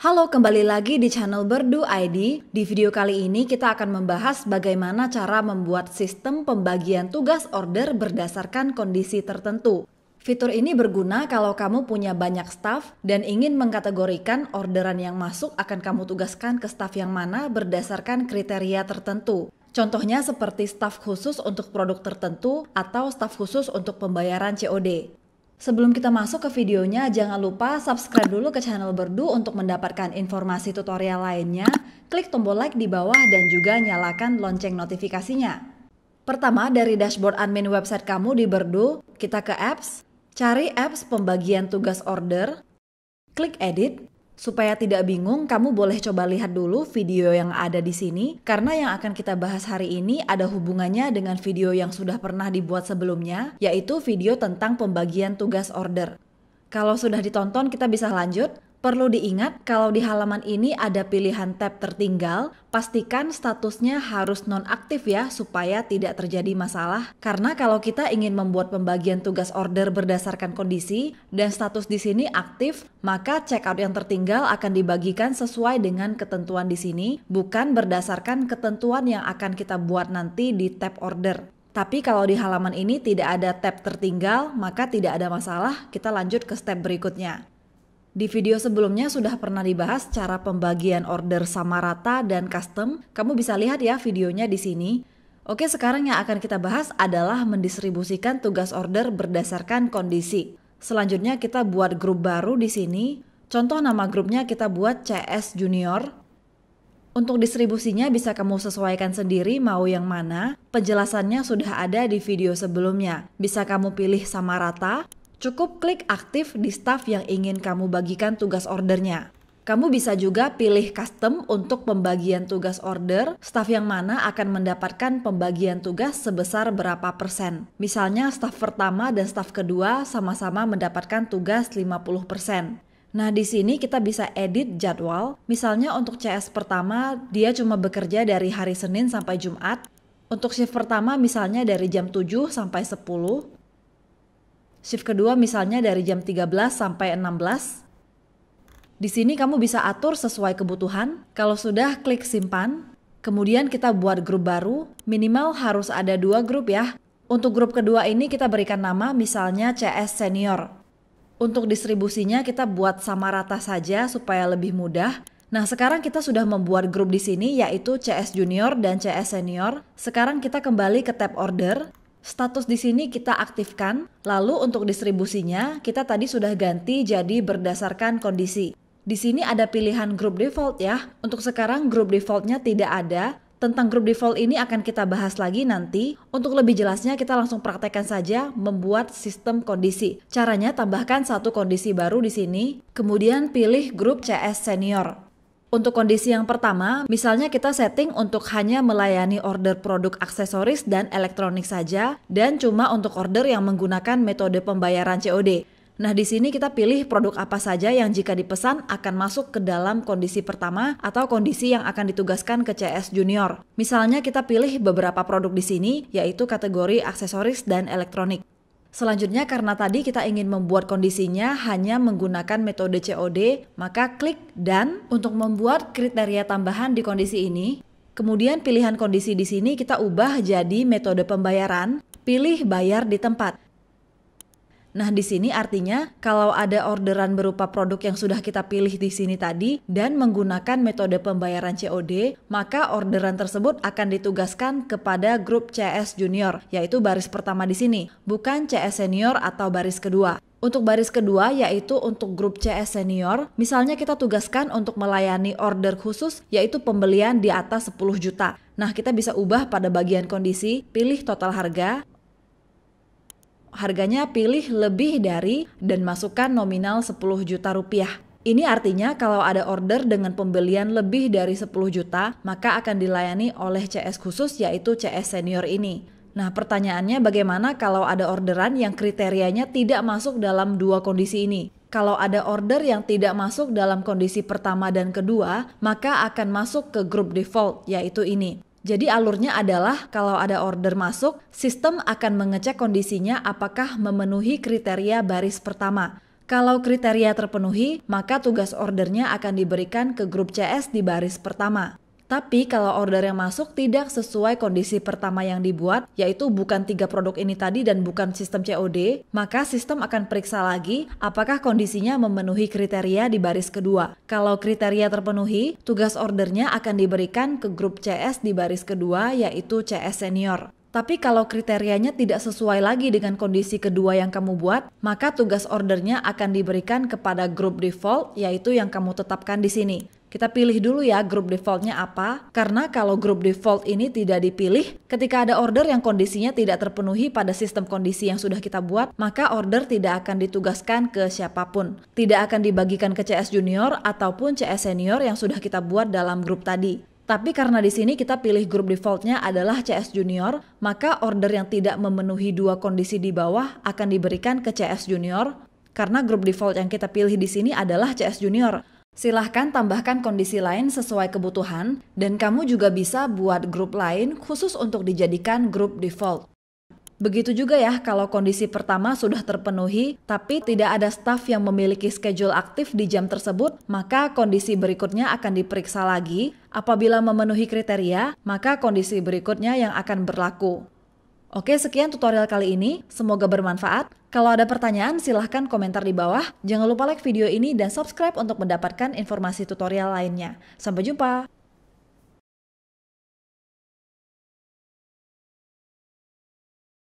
Halo, kembali lagi di channel Berdu ID. Di video kali ini kita akan membahas bagaimana cara membuat sistem pembagian tugas order berdasarkan kondisi tertentu. Fitur ini berguna kalau kamu punya banyak staf dan ingin mengkategorikan orderan yang masuk akan kamu tugaskan ke staf yang mana berdasarkan kriteria tertentu. Contohnya seperti staf khusus untuk produk tertentu atau staf khusus untuk pembayaran COD. Sebelum kita masuk ke videonya, jangan lupa subscribe dulu ke channel Berdu untuk mendapatkan informasi tutorial lainnya. Klik tombol like di bawah dan juga nyalakan lonceng notifikasinya. Pertama, dari dashboard admin website kamu di Berdu, kita ke apps, cari apps pembagian tugas order, klik edit. Supaya tidak bingung, kamu boleh coba lihat dulu video yang ada di sini, karena yang akan kita bahas hari ini ada hubungannya dengan video yang sudah pernah dibuat sebelumnya, yaitu video tentang pembagian tugas order. Kalau sudah ditonton, kita bisa lanjut. Perlu diingat, kalau di halaman ini ada pilihan tab tertinggal, pastikan statusnya harus nonaktif ya, supaya tidak terjadi masalah. Karena kalau kita ingin membuat pembagian tugas order berdasarkan kondisi, dan status di sini aktif, maka checkout yang tertinggal akan dibagikan sesuai dengan ketentuan di sini, bukan berdasarkan ketentuan yang akan kita buat nanti di tab order. Tapi kalau di halaman ini tidak ada tab tertinggal, maka tidak ada masalah, kita lanjut ke step berikutnya. Di video sebelumnya sudah pernah dibahas cara pembagian order sama rata dan custom. Kamu bisa lihat ya videonya di sini. Oke, sekarang yang akan kita bahas adalah mendistribusikan tugas order berdasarkan kondisi. Selanjutnya kita buat grup baru di sini. Contoh nama grupnya kita buat CS Junior. Untuk distribusinya bisa kamu sesuaikan sendiri mau yang mana. Penjelasannya sudah ada di video sebelumnya. Bisa kamu pilih sama rata. Cukup klik aktif di staf yang ingin kamu bagikan tugas ordernya. Kamu bisa juga pilih custom untuk pembagian tugas order, staf yang mana akan mendapatkan pembagian tugas sebesar berapa persen. Misalnya staf pertama dan staf kedua sama-sama mendapatkan tugas 50%. Nah, di sini kita bisa edit jadwal. Misalnya untuk CS pertama, dia cuma bekerja dari hari Senin sampai Jumat. Untuk shift pertama misalnya dari jam 7 sampai 10. Shift kedua misalnya dari jam 13 sampai 16. Di sini kamu bisa atur sesuai kebutuhan. Kalau sudah, klik simpan. Kemudian kita buat grup baru. Minimal harus ada 2 grup ya. Untuk grup kedua ini kita berikan nama misalnya CS Senior. Untuk distribusinya kita buat sama rata saja supaya lebih mudah. Nah, sekarang kita sudah membuat grup di sini yaitu CS Junior dan CS Senior. Sekarang kita kembali ke tab order. Status di sini kita aktifkan, lalu untuk distribusinya kita tadi sudah ganti jadi berdasarkan kondisi. Di sini ada pilihan grup default ya. Untuk sekarang grup defaultnya tidak ada. Tentang grup default ini akan kita bahas lagi nanti. Untuk lebih jelasnya kita langsung praktekkan saja membuat sistem kondisi. Caranya tambahkan satu kondisi baru di sini, kemudian pilih grup CS Senior. Untuk kondisi yang pertama, misalnya kita setting untuk hanya melayani order produk aksesoris dan elektronik saja dan cuma untuk order yang menggunakan metode pembayaran COD. Nah, di sini kita pilih produk apa saja yang jika dipesan akan masuk ke dalam kondisi pertama atau kondisi yang akan ditugaskan ke CS Junior. Misalnya kita pilih beberapa produk di sini yaitu kategori aksesoris dan elektronik. Selanjutnya karena tadi kita ingin membuat kondisinya hanya menggunakan metode COD, maka klik Done untuk membuat kriteria tambahan di kondisi ini. Kemudian pilihan kondisi di sini kita ubah jadi metode pembayaran, pilih bayar di tempat. Nah, di sini artinya kalau ada orderan berupa produk yang sudah kita pilih di sini tadi dan menggunakan metode pembayaran COD, maka orderan tersebut akan ditugaskan kepada grup CS Junior, yaitu baris pertama di sini, bukan CS Senior atau baris kedua. Untuk baris kedua yaitu untuk grup CS Senior, misalnya kita tugaskan untuk melayani order khusus yaitu pembelian di atas 10 juta. Nah, kita bisa ubah pada bagian kondisi, pilih total harga. Harganya pilih lebih dari dan masukkan nominal 10 juta rupiah. Ini artinya kalau ada order dengan pembelian lebih dari 10 juta, maka akan dilayani oleh CS khusus yaitu CS Senior ini. Nah, pertanyaannya bagaimana kalau ada orderan yang kriterianya tidak masuk dalam dua kondisi ini? Kalau ada order yang tidak masuk dalam kondisi pertama dan kedua, maka akan masuk ke grup default yaitu ini. Jadi alurnya adalah kalau ada order masuk, sistem akan mengecek kondisinya apakah memenuhi kriteria baris pertama. Kalau kriteria terpenuhi, maka tugas ordernya akan diberikan ke grup CS di baris pertama. Tapi kalau order yang masuk tidak sesuai kondisi pertama yang dibuat, yaitu bukan 3 produk ini tadi dan bukan sistem COD, maka sistem akan periksa lagi apakah kondisinya memenuhi kriteria di baris kedua. Kalau kriteria terpenuhi, tugas ordernya akan diberikan ke grup CS di baris kedua, yaitu CS senior. Tapi kalau kriterianya tidak sesuai lagi dengan kondisi kedua yang kamu buat, maka tugas ordernya akan diberikan kepada grup default, yaitu yang kamu tetapkan di sini. Kita pilih dulu ya grup defaultnya apa, karena kalau grup default ini tidak dipilih, ketika ada order yang kondisinya tidak terpenuhi pada sistem kondisi yang sudah kita buat, maka order tidak akan ditugaskan ke siapapun. Tidak akan dibagikan ke CS junior ataupun CS senior yang sudah kita buat dalam grup tadi. Tapi karena di sini kita pilih grup defaultnya adalah CS junior, maka order yang tidak memenuhi 2 kondisi di bawah akan diberikan ke CS junior, karena grup default yang kita pilih di sini adalah CS junior. Silahkan tambahkan kondisi lain sesuai kebutuhan, dan kamu juga bisa buat grup lain khusus untuk dijadikan grup default. Begitu juga ya kalau kondisi pertama sudah terpenuhi, tapi tidak ada staf yang memiliki schedule aktif di jam tersebut, maka kondisi berikutnya akan diperiksa lagi. Apabila memenuhi kriteria, maka kondisi berikutnya yang akan berlaku. Oke, sekian tutorial kali ini. Semoga bermanfaat. Kalau ada pertanyaan, silahkan komentar di bawah. Jangan lupa like video ini dan subscribe untuk mendapatkan informasi tutorial lainnya. Sampai jumpa!